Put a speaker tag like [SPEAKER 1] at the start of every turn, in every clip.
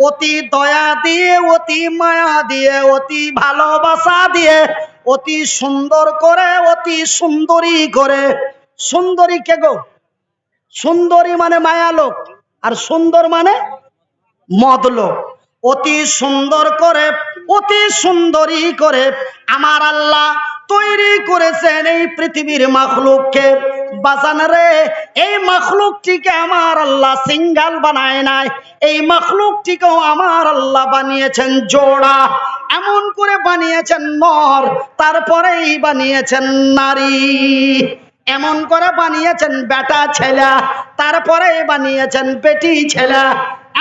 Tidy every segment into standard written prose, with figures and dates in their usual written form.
[SPEAKER 1] অতি দয়া দিয়ে, অতি মায়া দিয়ে, অতি ভালোবাসা দিয়ে, অতি সুন্দর করে, অতি সুন্দরী করে। সুন্দরী কে গো? সুন্দরী মানে মায়া লোক, আর সুন্দর মানে মদলোক। অতি সুন্দর করে, অতি সুন্দরী করে আমার আল্লাহ তৈরি করেছেন এই পৃথিবীর মাখলুককে। বাজান রে, এই মাখলুকটিকে আমার আল্লাহ সিঙ্গেল বানায় নাই, এই মাখলুকটিকেও আমার আল্লাহ বানিয়েছেন জোড়া। এমন করে বানিয়েছেন নর, তারপরেই বানিয়েছেন নারী। এমন করে বানিয়েছেন বেটা ছেলে, তারপরে বানিয়েছেন বেটি ছেলে।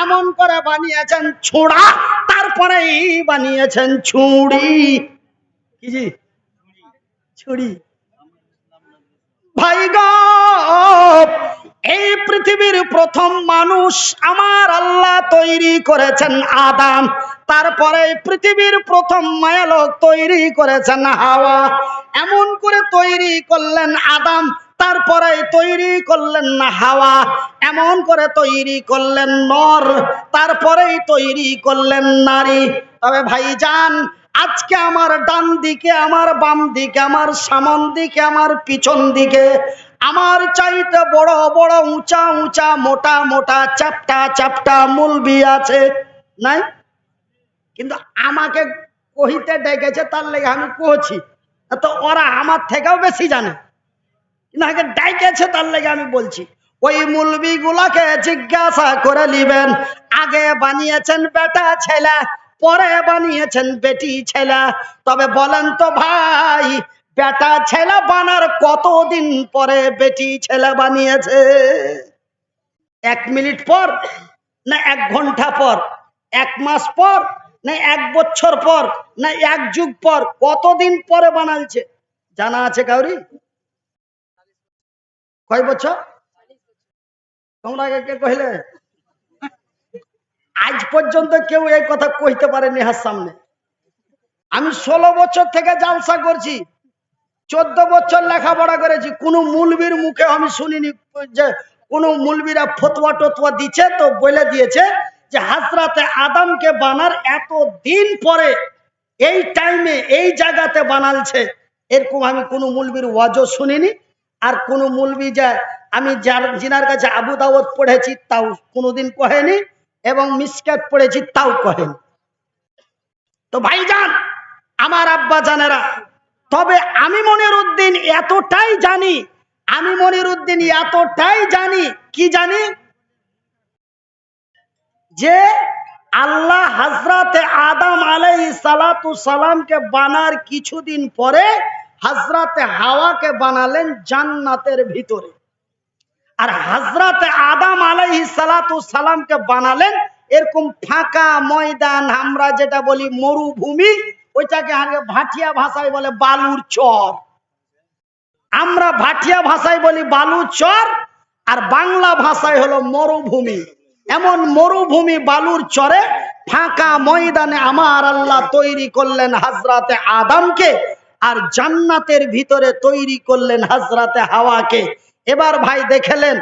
[SPEAKER 1] এমন করে বানিয়েছেন ছোড়া, তারপরেই বানিয়েছেন ছুড়ি। কি জি? ছুরি। ভাই গো, এই পৃথিবীর প্রথম মানুষ আমার আল্লাহ তৈরি করেছেন আদম। তারপরে পৃথিবীর প্রথম মায়ালোক তৈরি করেছেন হাওয়া। এমন করে তৈরি করলেন আদম, তারপরে তৈরি করলেন হাওয়া। এমন করে তৈরি করলেন নর, তারপরেই তৈরি করলেন নারী। তবে ভাইজান, আজকে আমার ডান দিকে, আমার বাম দিকে, আমার সামন দিকে, আমার পিছন দিকে আমার চাইতে বড় বড় উঁচা উঁচা মোটা মোটা চাপটা চাপটা মুলবি আছে, নাই? কিন্তু আমাকে কহিতে ডেকেছে, তার লেগে আমি কহছি। তো ওরা আমার থেকেও বেশি জানে, কিন্তু আগে ডেকেছে তার লেগে আমি বলছি। ওই মুলবি গুলাকে জিজ্ঞাসা করে নিবেন, আগে বানিয়েছেন বেটা ছেলে, পরে বানিয়েছেন বেটি ছেলে। তবে বলেন তো ভাই, বেটা ছেলে বানার কতদিন পরে বেটি ছেলে বানিয়েছে? 1 মিনিট পর, না 1 ঘন্টা পর, 1 মাস পর, না 1 বছর পর, না 1 যুগ পর? কতদিন পরে বানালছে জানা আছে কাউরি? কয় বছর? তোমরা কে কইলে? আজ পর্যন্ত কেউ এই কথা কইতে পারেনি হার সামনে। আমি 16 বছর থেকে জালসা করছি, 14 বছর লেখাপড়া করেছি। কোন মুলবির মুখে আমি শুনিনি যে কোন মুলবিরা ফতোয়া টতোয়া দিচ্ছে, তো বলে দিয়েছে যে হাজরাতে আদমকে বানার এত দিন পরে এই টাইমে এই জায়গাতে বানালছে। এরকম আমি কোন মুলবির ওয়াজও শুনিনি। আর কোন মুলবি যে আমি জিনার কাছে আবু দাউদ পড়েছি তাও কোনোদিন কহেনি, এবং মিসকাত পড়েছি তাও কহেনি। তো ভাইজান, আমার আব্বা জানেরা, তবে আমি মনিরউদ্দিন এতটাই জানি, আমি মনিরউদ্দিন এতটাই জানি, কি জানি? যে আল্লাহ হযরতে আদম আলাইহিস সালাতু সালামকে বানার কিছুদিন পরে হযরতে হাওয়াকে বানালেন জান্নাতের ভিতরে। আর হযরতে আদম আলাইহিস সালাতু সালামকে বানালেন এরকম ফাঁকা ময়দান, আমরা যেটা বলি মরুভূমি, ওইটাকে আগে ভাটিয়া ভাষায় বলে বালুর চর। আমরা ভাটিয়া ভাষায় বলি বালুর চর, আর বাংলা ভাষায় হলো মরুভূমি। এমন মরুভূমি বালুর চরে ফাঁকা ময়দানে আমার আল্লাহ তৈরি করলেন হযরতে আদমকে, আর জান্নাতের ভিতরে তৈরি করলেন হযরতে হাওয়াকে। এবার ভাই দেখলেন,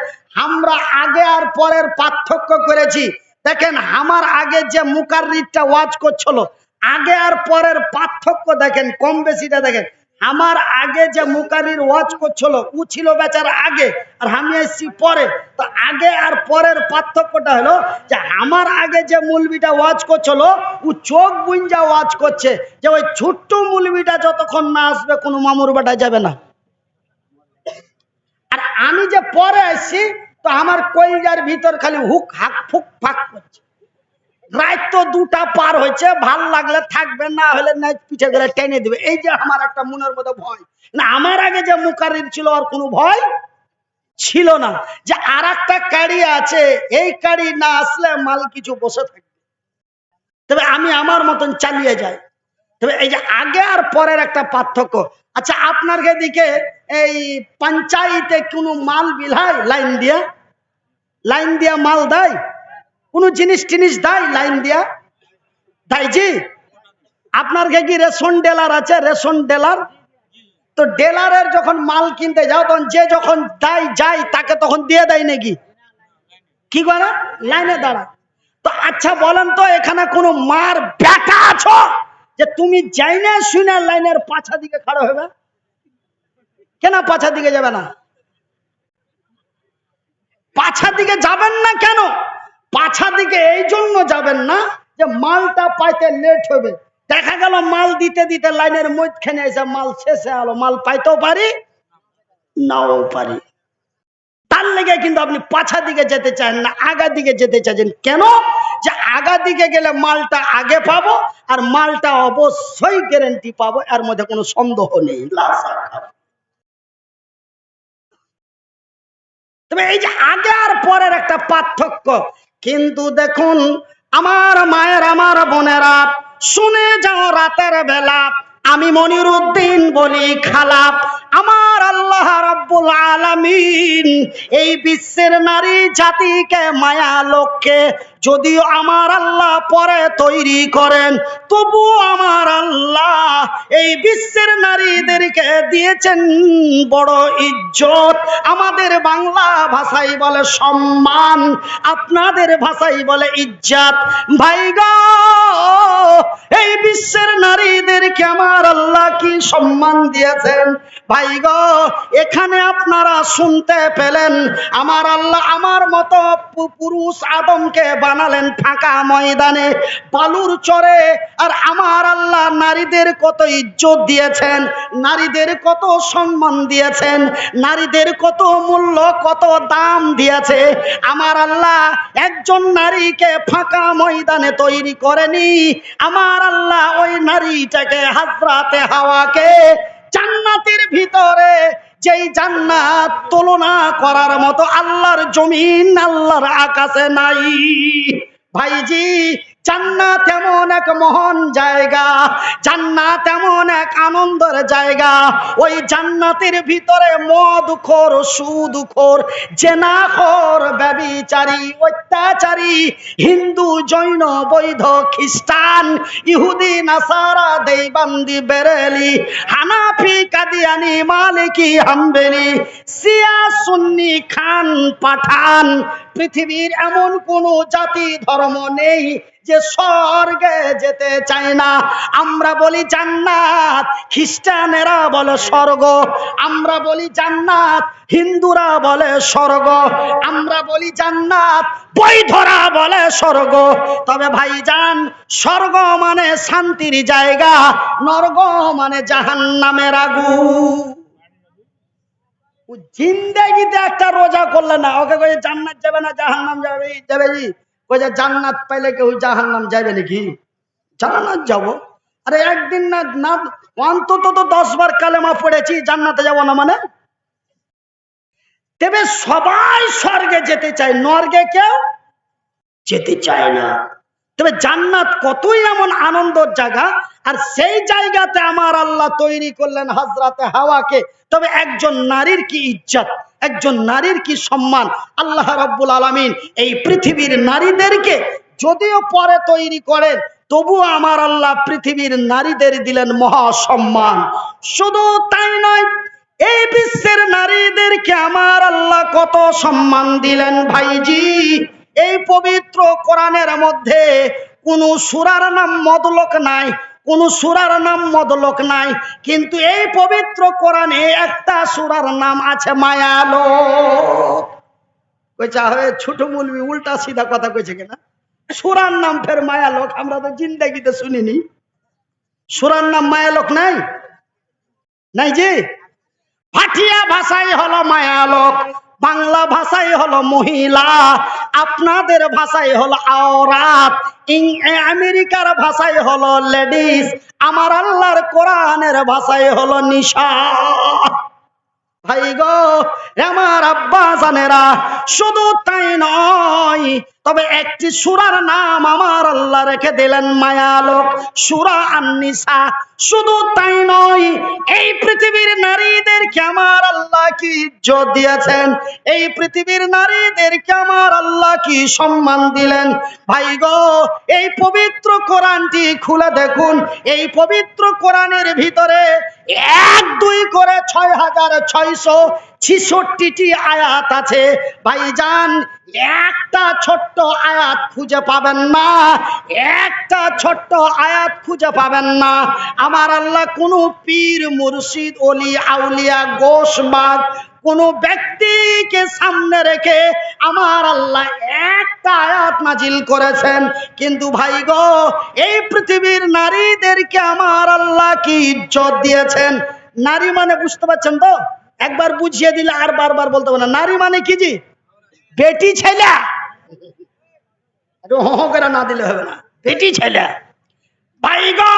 [SPEAKER 1] আমরা আগে আর পরের পার্থক্য করেছি। দেখেন, আমার আগে যে মুকাররিরটা ওয়াজ করছিল, আগে আর পরের পার্থক্য দেখেন, কম বেশিটা দেখেন। আমার আগে যে মুকাররির ওয়াজ করছিল ও ছিল বেচারা আগে, আর আমি এসেছি পরে। তো আগে আর পরের পার্থক্যটা হলো যে আমার আগে যে মুলবিটা ওয়াজ করছিল ও চোখ বুঞ্জা ওয়াজ করছে যে ওই ছোট্ট মুলবিটা যতক্ষণ না আসবে কোনো মামুর বাটা যাবে না। আর আমি যে পরে আসছি, তো আমার কইজার ভিতর খালি হুক হাক ফুক ফাক করছে। রাত তো 2টা পার হয়েছে, ভাল লাগলে থাকবে, না হলে না পিঠে গেলে টেনে দিবে। এই যে আমার একটা মনের মধ্যে ভয়, না আমার আগে যে মুকাররির ছিল আর কোনো ভয় ছিল না যে আর একটা গাড়ি আছে, এই গাড়ি না আসলে মাল কিছু বসে থাকবে, তবে আমি আমার মতন চালিয়ে যাই। তবে এই যে আগে আর পরের একটা পার্থক্য। আচ্ছা, আপনার দিকে এই পঞ্চায়েতে কোনো মাল বিলায় লাইন দিয়া মাল দেয়? কোনো জিনিস টিনিস দেয় লাইন দিয়া? দেয় জি? আপনার কি রেশন ডিলার আছে? রেশন ডিলার, তো ডিলারের যখন মাল কিনতে যাও তখন যে যখন দেয় যায় তাকে তখন দিয়ে দেয় নাকি? কি করে? লাইনে দাঁড়ায়। তো আচ্ছা বলেন তো, এখানে কোনো মার বেটা আছো যে তুমি যাইনে শুনে লাইনের পাছা দিকে খাড়া হবে? কেন পাছা দিকে যাবে না? পাছা দিকে যাবেন না কেন? পাছা দিকে এই জন্য যাবেন না যে মালটা পাইতে লেট হবে। দেখা গেল মাল দিতে দিতে লাইনের মধ্যখানে এসে মাল শেষে আলো, মাল পাইতেও পারি নাও পারি। তার লেগে কিন্তু আপনি পাছা দিকে যেতে চান না, আগা দিকে যেতে চাইছেন। কেন? যে আগা দিকে গেলে মালটা আগে পাবো, আর মালটা অবশ্যই গ্যারান্টি পাবো, এর মধ্যে কোনো সন্দেহ নেই। তবে এই যে আগে আর পরের একটা পার্থক্য কিন্তু দেখুন, আমার মায়ের, আমার বোনেরা, শুনে যাও রাতের বেলা আমি মনিরুদ্দিন বলি খালাপ, আমার আল্লাহ রাব্বুল আলামিন এই বিশ্বের নারী জাতিকে, মায়া লোককে যদিও আমার আল্লাহ পরে তৈরি করেন, তবু আমার আল্লাহ এই বিশ্বের নারীদেরকে দিয়েছেন বড় ইজ্জত। আমাদের বাংলা ভাষায় বলে সম্মান, আপনাদের ভাষায় বলে ইজ্জত। ভাই গো, এই বিশ্বের নারীদেরকে আমার আল্লাহ কি সম্মান দিয়েছেন ভাই গো। এখানে আপনারা শুনতে পেলেন, আমার আল্লাহ আমার মতো পুরুষ আদমকে বানালেন ফাঁকা ময়দানে, বালুর চরে, আর আমার আল্লাহ নারীদের কত ইজ্জত দিয়েছেন, নারীদের কত সম্মান দিয়েছেন, নারীদের কত মূল্য, কত দাম দিয়েছে। আমার আল্লাহ একজন নারীকে ফাঁকা ময়দানে তৈরি করেনি, আমার আল্লাহ ওই নারীটাকে, হযরতে হাওয়াকে, জান্নাতের ভিতরে, যেই জান্নাত তুলনা করার মতো আল্লাহর জমিন, আল্লাহর আকাশে নাই। ভাইজি, জান্নাত এমন এক মহান জায়গা, জান্নাত এমন এক আনন্দের জায়গা। ওই জান্নাতের ভিতরে মদখোর, সুদখোর, জেনাখোর, ব্যভিচারী, অত্যাচারী, হিন্দু, জৈন, বৌদ্ধ, খ্রিস্টান, ইহুদি, নাসারা, দেওবন্দি, বেরেলি, হানাফি, কাদিয়ানি, মালিকি, হাম্বলি, শিয়া, সুন্নি, খান, পাঠান, পৃথিবীর এমন কোন জাতি ধর্ম নেই যে স্বর্গে যেতে চায় না। আমরা বলি জান্নাত, খ্রিস্টানেরা বলে স্বর্গ। আমরা বলি জান্নাত, হিন্দুরা বলে স্বর্গ। আমরা বলি জান্নাত, বৌদ্ধরা বলে স্বর্গ। তবে ভাইজান, স্বর্গ মানে শান্তির জায়গা, নরক মানে জাহান্নামের আগুন। জিন্দেগিতে একটা রোজা করলে না, ওকে কয়ে জান্নাত যাবে না জাহান্নাম যাবে, যাবে জি কয়ে জান্নাত পাইলে কেউ জাহান্নাম যাবে নাকি? জান্নাত যাবো। আরে একদিন না না অন্তত তো 10 বার কালেমা পড়েছি, জান্নাতে যাব না মানে? তবে সবাই স্বর্গে যেতে চায়, নরকে কেউ যেতে চায় না। তবে জান্নাত কতই এমন আনন্দের জায়গা, আর সেই জায়গাতে আমার আল্লাহ তৈরি করলেন হযরতে হাওয়াকে। তবে একজন নারীর কি ইজ্জত, একজন নারীর কি সম্মান। আল্লাহ রাব্বুল আলামিন এই পৃথিবীর নারীদেরকে যদিও পরে তৈরি করেন, তবু আমার আল্লাহ পৃথিবীর নারীদের দিলেন মহা সম্মান। শুধু তাই নয়, এই বিশ্বের নারীদেরকে আমার আল্লাহ কত সম্মান দিলেন ভাইজি। এই পবিত্র কোরআনের মধ্যে কোন সূরার নাম মদলক নাই, কোন সূরার নাম মদলক নাই, কিন্তু এই পবিত্র কোরআনে একটা সূরার নাম আছে মায়ালোক। কইছা হয় ছোট মৌলবি উল্টা সিধা কথা কইছে কিনা? সূরার নাম ফের মায়ালোক, আমরা তো জিন্দেগিতে শুনিনি। সূরার নাম মায়ালোক নাই, নাই জি। ভাটিয়া ভাষায় হলো মায়ালোক, বাংলা ভাষায় হলো মহিলা, আপনাদের ভাষায় হলো আওরাত, আমেরিকার ভাষায় হলো লেডিস, আমার আল্লাহর কোরআনের ভাষায় হলো নিশা। ভাই গো, আমার আব্বা জানেরা, শুধু তাই নয়, তবে একটি সূরার নাম আমার আল্লাহ রেখে দিলেন মায়ালোক, সূরা আন-নিসা। শুধু তাই নয়, এই পৃথিবীর নারীদেরকে আমার আল্লাহ কি ইজ্জত দিয়েছেন, এই পৃথিবীর নারীদেরকে আমার আল্লাহ কি সম্মান দিলেন। ভাই গো, এই পবিত্র কোরআনটি খুলে দেখুন, এই পবিত্র কোরআনের ভিতরে 1-2 করে 6666টি আয়াত আছে। ভাইজান, একটা ছোট্ট আয়াত খুঁজে পাবেন না, একটা ছোট্ট আয়াত খুঁজে পাবেন না। আমার আল্লাহ কোনো পীর মুর্শিদ ওলি আউলিয়া গোশবাদ কোন ব্যক্তিকে সামনে রেখে আমার আল্লাহ একটা আয়াত নাজিল করেছেন। কিন্তু ভাই গো, এই পৃথিবীর নারীদেরকে আমার আল্লাহ কি ইজ্জত দিয়েছেন। নারী মানে বুঝতে পারছেন তো? একবার বুঝিয়ে দিলে আর বারবার বলতে হবে না। নারী মানে কি জি? বেটি ছেলে। করে না দিলে হবে না, বেটি ছেলে। ভাই গো,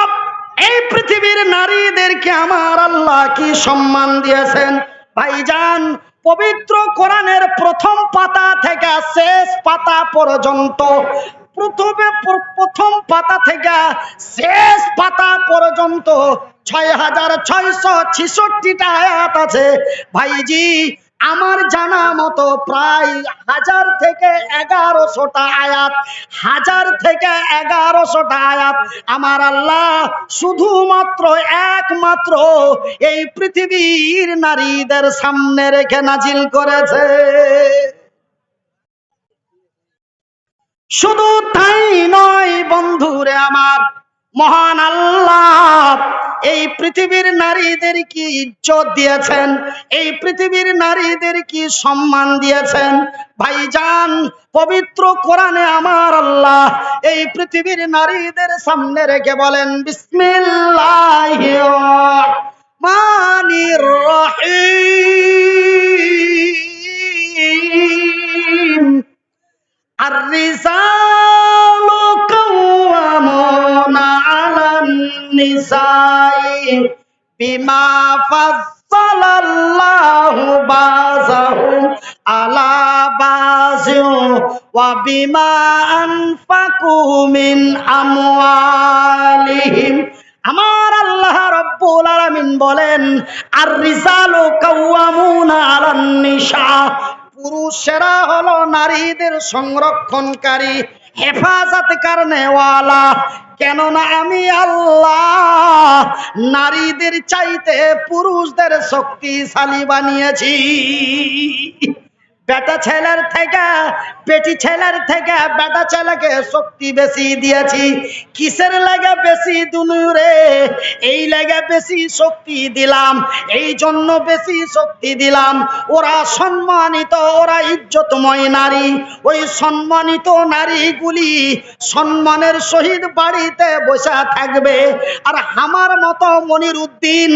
[SPEAKER 1] এই পৃথিবীর নারীদেরকে আমার আল্লাহ কি সম্মান দিয়েছেন। ভাইজান, পবিত্র কোরআনের প্রথম পাতা থেকে শেষ পাতা পর্যন্ত, প্রথম পাতা থেকে শেষ পাতা পর্যন্ত 6666টা আয়াত আছে। ভাইজি, আমার জানা মতো প্রায় 1000 থেকে 1100টা আয়াত, 1000 থেকে 1100টা আয়াত আমার আল্লাহ শুধুমাত্র একমাত্র এই পৃথিবীর নারীদের সামনে রেখে নাজিল করেছে। শুধু তাই নয় বন্ধুরে আমার, মহান আল্লাহ এই পৃথিবীর নারীদের কি ইজ্জত দিয়েছেন, এই পৃথিবীর নারীদের কি সম্মান দিয়েছেন। ভাইজান, পবিত্র কোরআনে আমার আল্লাহ এই পৃথিবীর নারীদের সামনে রেখে বলেন, বিসমিল্লাহির রহমানির রহিম, আর-রিজালু কাওয়ামুনা আলান নিসাই বিমা ফাজ্জালাল্লাহু বাযাহুম আলা বাযিন ওয়া বিমা আনফাকু মিন আমওয়ালিহিম। আমার আল্লাহ রাব্বুল আলামিন বলেন, আর-রিজালু কাওয়ামুনা আলান নিসা, পুরুষেরা হলো নারীদের সংরক্ষণকারী, হেফাজত করনেওয়ালা। কেননা আমি আল্লাহ নারীদের চাইতে পুরুষদের শক্তিশালী বানিয়েছি। বেটা ছেলের থেকে, বেটি ছেলের থেকে বেটা ছেলেকে শক্তি বেশি দিয়েছি। কিসের লাগে বেশি দুনুরে? এই লাগে বেশি শক্তি দিলাম, এই জন্য বেশি শক্তি দিলাম। ওরা সম্মানিত, ওরা ইজ্জতময় নারী। ওই সম্মানিত নারীগুলি সম্মানের সহিত বাড়িতে বসে থাকবে। আর আমার মতো মনির উদ্দিন,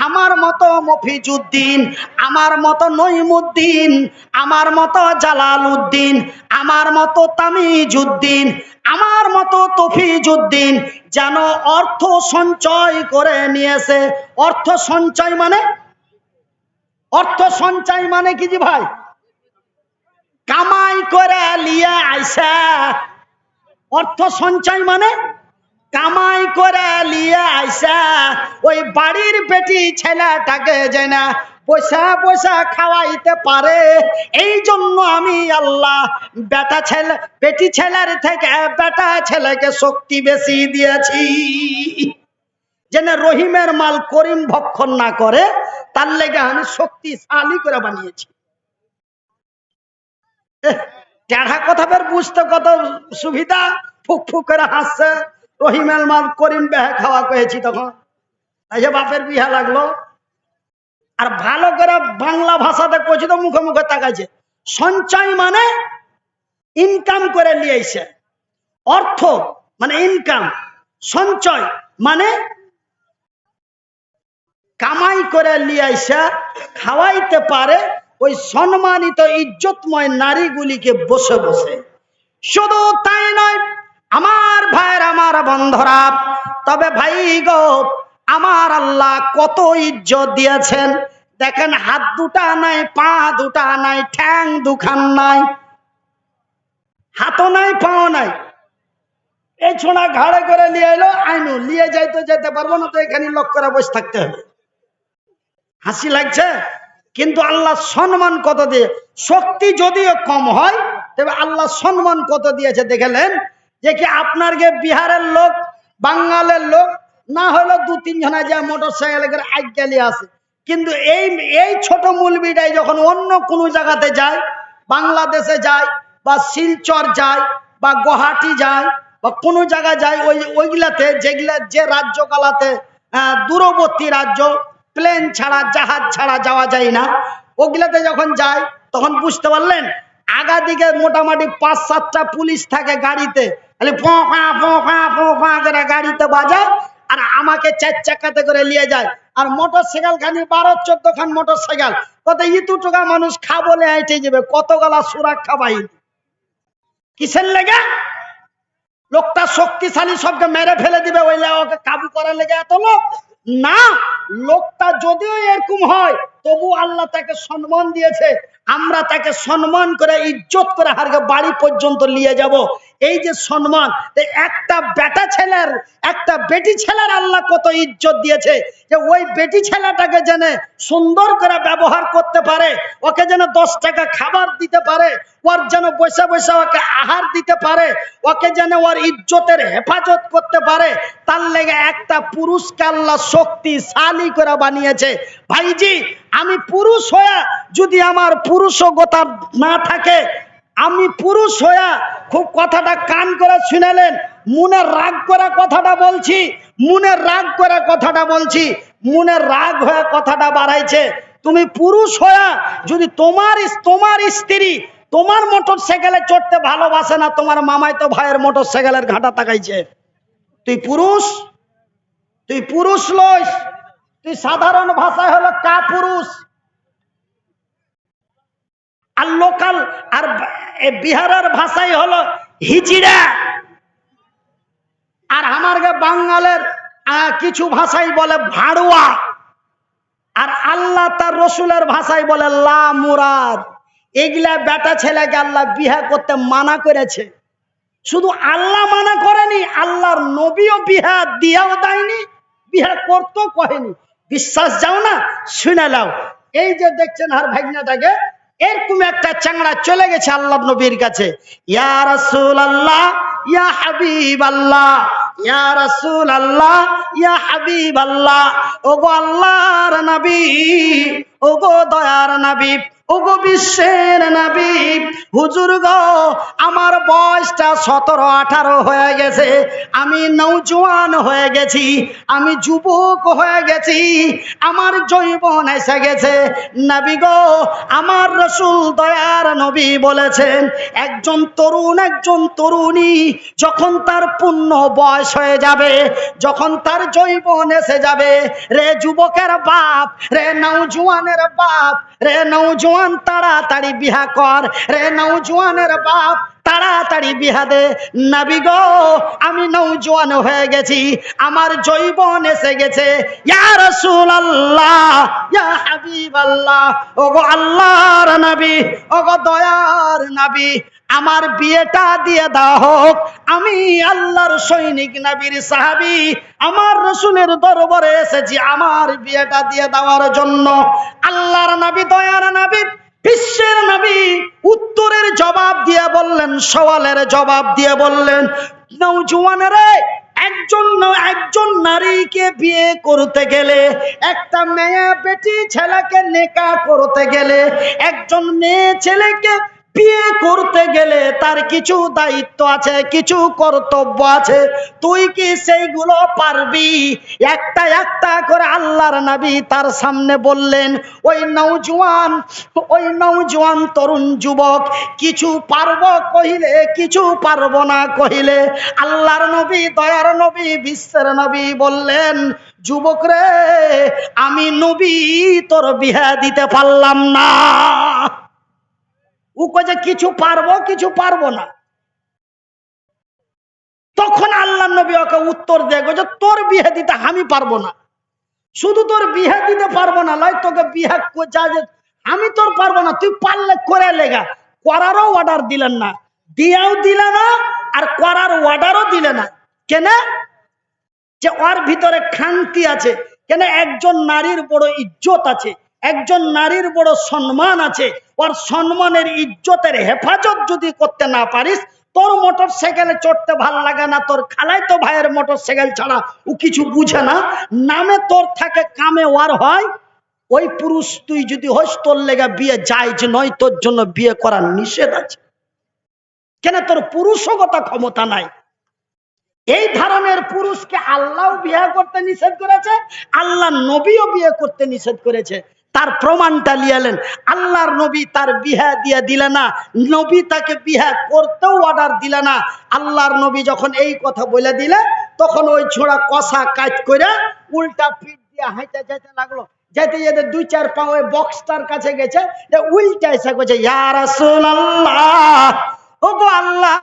[SPEAKER 1] আমার মতো মফিজউদ্দিন, আমার মতো নঈমুদ্দিন, আমার মতো জালাল উদ্দিন, আমার মতো তামিজউদ্দিন, আমার মতো তফিজউদ্দিন যেন অর্থ সঞ্চয় করে নিয়েছে। অর্থ সঞ্চয় মানে, অর্থ সঞ্চয় মানে কি জি ভাই? কামাই করে লিয়ে আইসা। অর্থ সঞ্চয় মানে কামাই করে লিয়ে আইসা ওই বাড়ির বেটি ছেলেটাকে যে না পয়সা পয়সা খাওয়াইতে পারে। এই জন্য আমি আল্লাহ বেটা ছেলে, বেটি ছেলের থেকে বেটা ছেলেকে শক্তি বেশি দিয়েছি। যেন রহিমের মাল করিম ভক্ষণ না করে, তার লেগে আমি শক্তিশালী করে বানিয়েছি। টেढ़া কথা বের বুঝতে কত সুবিধা। ফুক ফুক করে হাসছে, রহিমের মাল করিম বেহে খাওয়া কয়েছি তখন, তাই বাপের বিহা লাগলো। আর ভালো করে বাংলা ভাষাতে কইছি তো মুখে মুখে তাকাইছে। সঞ্চয় মানে ইনকাম করে লিয়েছে, অর্থ মানে ইনকাম, সঞ্চয় মানে কামাই করে লিয়াইসা খাওয়াইতে পারে ওই সম্মানিত ইজ্জতময় নারীগুলিকে বসে বসে। শুধু তাই নয় আমার ভাইয়ের, আমার বন্ধুরা, তবে ভাই গো আমার আল্লাহ কত ইজ্জত দিয়েছেন দেখেন। হাত দুটা নাই, পা দুটা নাই, ঠ্যাং দুখান নাই, হাতও নাই, পাও নাই। এই ছোঁড়া ঘাড়ে করে নিয়ে এলো, আইনু নিয়ে যাইতে যেতে পারবো না, তো এখানে লক করে বসে থাকতে হবে। হাসি লাগছে, কিন্তু আল্লাহ সম্মান কত দিয়ে। শক্তি যদিও কম হয়, তবে আল্লাহ সম্মান কত দিয়েছে দেখলেন। যে কি আপনার গে বিহারের লোক, বাঙ্গালের লোক না হলো 2-3 জনা যা মোটর সাইকেল করে আজ্ঞালি আসে, কিন্তু এই ছোট মৌলবীটাই যখন অন্য কোনো জায়গাতে যায়, বাংলাদেশে যায়, বা শিলচর যায় বা গুয়াহাটি যায় বা কোনো জায়গায় যায়, ওইগুলাতে যেগুলা যে রাজ্যগুলাতে দূরবর্তী রাজ্য, প্লেন ছাড়া জাহাজ ছাড়া যাওয়া যায় না, ওগুলাতে যখন যায় তখন বুঝতে পারলেন আগা দিকে মোটামুটি 5-7টা পুলিশ থাকে গাড়িতে, খালি ফো ফা ফো ফা ফো ফা করে গাড়িতে বাজায় আর আমাকে 4 চাকাতে করে নিয়ে যায়। আর মোটর সাইকেল খানি 12-14 খান মোটর সাইকেল, কত ইতু টাকা মানুষ খাবলে আইটে যাবে, কত গলা সুরক্ষা বাহিনী কিসের লেগে? লোকটা শক্তিশালী, সবকে মেরে ফেলে দিবে, ওই ওকে কাবু করার লেগে এত লোক না। লোকটা যদিও এরকম হয় তবু আল্লাহ তাকে সম্মান দিয়েছে, আমরা তাকে সম্মান করে ইজ্জত করে হারকে বাড়ি পর্যন্ত নিয়ে যাব। এই যে সম্মান, একটা বেটা ছেলের একটা বেটি ছেলের আল্লাহ কত ইজ্জত দিয়েছে, যে ওই বেটি ছেলেটাকে যেন সুন্দর করে ব্যবহার করতে পারে, ওকে যেন 10 টাকা খাবার দিতে পারে, ওর যেন বসে বসে ওকে আহার দিতে পারে, ওকে যেন ওর ইজ্জতের হেফাজত করতে পারে, তার লেগে একটা পুরুষকে আল্লাহ শক্তিশালী করে বানিয়েছে। ভাইজি, আমি পুরুষ হয়ে যদি আমার পুরুষগতা না থাকে, আমি পুরুষ হয়ে খুব কথাটা কান করে শুনেলেন, মনে রাগ করে কথাটা বলছি, মনে রাগ করে কথাটা বলছি, মনে রাগ হয়ে কথাটা বাড়াইছে। তুমি পুরুষ হয়ে যদি তোমার স্ত্রী তোমার মোটর সাইকেলে চড়তে ভালোবাসে না, তোমার মামাই তো ভাইয়ের মোটর সাইকেলের ঘাটা তাকাইছে, তুই পুরুষ? তুই পুরুষ লইস, তুই সাধারণ ভাষায় হলো কা পুরুষ। আর লোকাল আর বিহারের ভাষায় হলো হিজিড়া। আর আমার বাঙালের কিছু ভাষায় বলে ভাড়ুয়া। আর আল্লাহ তার রসুলের ভাষায় বলে লা মুরাদ। এগুলা বেটা ছেলেকে আল্লাহ বিয়া করতে মানা করেছে। শুধু আল্লাহ মানা করেনি, আল্লাহর নবীও বিয়া দিয়াও দেয়নি, বিয়া করতেও কহেনি। বিশ্বাস যাও না, শুনে নাও। এই যে দেখছেন আর ভাগনাটাকে, এরকম একটা চাংড়া চলে গেছে আল্লাহ নবীর কাছে, ইয়া রাসূলুল্লাহ ইয়া হাবিবাল্লাহ, ইয়া রাসূলুল্লাহ ইয়া হাবিবাল্লাহ, ওগো আল্লাহর নবী, ওগো দয়ার নবী, ওগো বিশ্বের নবী, হুজুর গো আমার বয়সটা 17-18 হয়ে গেছে, আমি নওজোয়ান হয়ে গেছি, আমি যুবক হয়ে গেছি, আমার যৌবন এসে গেছে। নবী গো, আমার রাসূল দয়ার নবী বলেছেন, একজন তরুণ একজন তরুণী যখন তার পূর্ণ বয়স হয়ে যাবে, যখন তার যৌবন এসে যাবে, রে যুবকের বাপ, রে নওজোয়ানের বাপ, রে নওজোয়ান তাড়াতাড়ি বিয়া কর, রে নওজোয়ানের বাপ তাড়াতাড়ি বিয়া দে। নবী গো, আমি নওজোয়ান হয়ে গেছি, আমার যৌবন এসে গেছে, ইয়া রাসূলুল্লাহ ইয়া হাবিবাল্লাহ, ওগো আল্লাহর নবী, ওগো দয়ার নবী, আমার বিয়েটা দিয়ে দাও হোক। আমি আল্লাহর সৈনিক, নবীর সাহাবী, আমার রাসূলের দরবারে এসেছি আমার বিয়েটা দিয়ে দেওয়ার জন্য। আল্লাহর নবী, দয়ার নবী, বিশ্বের নবী উত্তরের জবাব দিয়ে বললেন, সওয়ালের জবাব দিয়ে বললেন, নওজোয়ানেরা, একজন নারীকে বিয়ে করতে গেলে, একটা মেয়ে বেটি ছেলেকে নেকাহ করতে গেলে, একজন মেয়ে ছেলেকে বিয়ে করতে গেলে তার কিছু দায়িত্ব আছে, কিছু কর্তব্য আছে, তুই কি সেইগুলো পারবি? একটা একটা করে আল্লাহর নবী তার সামনে বললেন। ওই নওজোয়ান তরুণ যুবক কিছু পারবো কহিলে, কিছু পারবো না কহিলে, আল্লাহর নবী, দয়ার নবী, বিশ্বের নবী বললেন, যুবক রে, আমি নবী তোর বিয়ে দিতে পারলাম না। ও কয়ে কিছু পারবো, কিছু পারবো না। তখন আল্লাহ নবী ওকে উত্তর দেয়, যে তোর বিয়ে দিতে আমি পারবো না। শুধু তোর বিয়ে দিতে পারবো না লয়, তোকে বিয়ে আমি তোর পারবো না, তুই পারলে করে লেগা। করারও অর্ডার দিলেন না, দিয়াও দিলে না, আর করার অর্ডারও দিলে না। কেন? যে ওর ভিতরে খান্তি আছে। কেন? একজন নারীর বড় ইজ্জত আছে, একজন নারীর বড় সম্মান আছে। ওর সম্মানের ইজ্জতের হেফাজত যদি করতে না পারিস, তোর মোটর সাইকেলে চড়তে ভাল লাগে না, তোর খালাই তো ভাইয়ের মোটর সাইকেল ছাড়া ও কিছু বুঝে না, নামে তোর থাকে কামে ওয়ার হয়, ওই পুরুষ তুই যদি হস, তোর লেগে বিয়ে জায়েজ নয়, তোর জন্য বিয়ে করার নিষেধ আছে। কেন? তোর পুরুষগত ক্ষমতা নাই। এই ধরনের পুরুষকে আল্লাহ বিয়ে করতে নিষেধ করেছে, আল্লাহ নবীও বিয়ে করতে নিষেধ করেছে। তার প্রমাণটা লিয়ালেন, আল্লাহর নবী তার বিয়ে দিয়ে দিলে না, নবী তাকে বিয়ে করতেও অর্ডার দিলে না। আল্লাহর নবী যখন এই কথা বলে দিলে, তখন ওই ছোড়া কষা কাজ করে উল্টা পিঠ দিয়ে হাইতে যেতে লাগলো। যেতে যেতে 2-4 পা ওই বক্সটার কাছে গেছে, উল্টা এসে করছে, ইয়া রাসূলুল্লাহ, ওগো আল্লাহ